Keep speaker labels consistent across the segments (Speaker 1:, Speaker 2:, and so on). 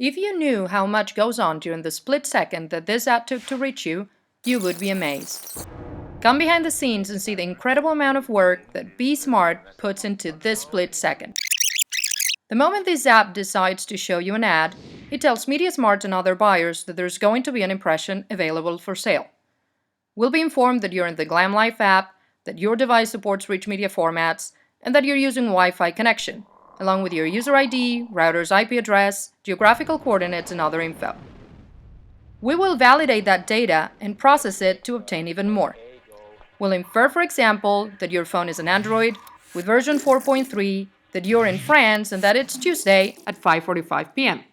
Speaker 1: If you knew how much goes on during the split second that this ad took to reach you, you would be amazed. Come behind the scenes and see the incredible amount of work that Be Smart puts into this split second. The moment this app decides to show you an ad, it tells MediaSmart and other buyers that there's going to be an impression available for sale. We'll be informed that you're in the GlamLife app, that your device supports rich media formats, and that you're using Wi-Fi connection, along with your user ID, router's IP address, geographical coordinates, and other info. We will validate that data and process it to obtain even more. We'll infer, for example, that your phone is an Android with version 4.3, that you're in France, and that it's Tuesday at 5:45 p.m.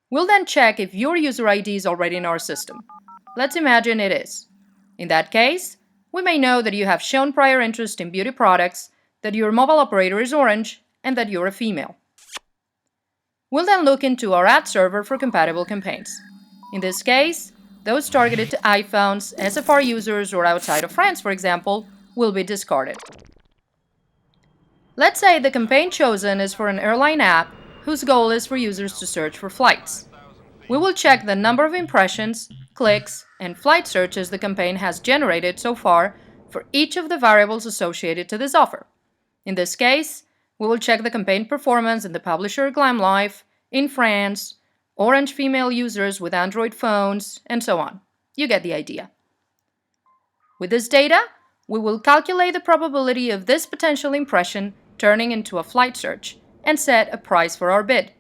Speaker 1: We'll then check if your user ID is already in our system. Let's imagine it is. In that case, we may know that you have shown prior interest in beauty products, that your mobile operator is Orange, and that you're a female. We'll then look into our ad server for compatible campaigns. In this case, those targeted to iPhones, SFR users, or outside of France, for example, will be discarded. Let's say the campaign chosen is for an airline app whose goal is for users to search for flights. We will check the number of impressions, clicks, and flight searches the campaign has generated so far for each of the variables associated to this offer. In this case, we will check the campaign performance in the publisher GlamLife, in France, Orange female users with Android phones, and so on. You get the idea. With this data, we will calculate the probability of this potential impression turning into a flight search and set a price for our bid,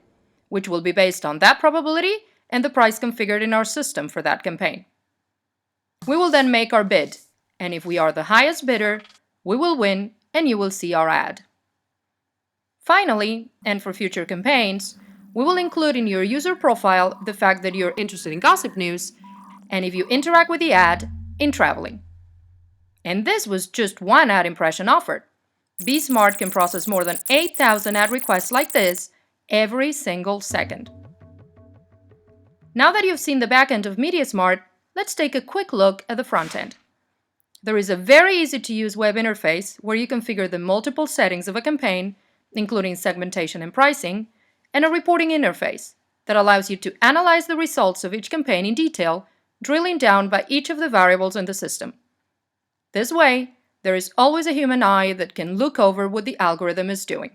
Speaker 1: which will be based on that probability and the price configured in our system for that campaign. We will then make our bid, and if we are the highest bidder, we will win and you will see our ad. Finally, and for future campaigns, we will include in your user profile the fact that you're interested in gossip news, and if you interact with the ad, in traveling. And this was just one ad impression offered. Be Smart can process more than 8,000 ad requests like this every single second. Now that you've seen the backend of MediaSmart, let's take a quick look at the front end. There is a very easy-to-use web interface where you configure the multiple settings of a campaign, including segmentation and pricing, and a reporting interface that allows you to analyze the results of each campaign in detail, drilling down by each of the variables in the system. This way, there is always a human eye that can look over what the algorithm is doing.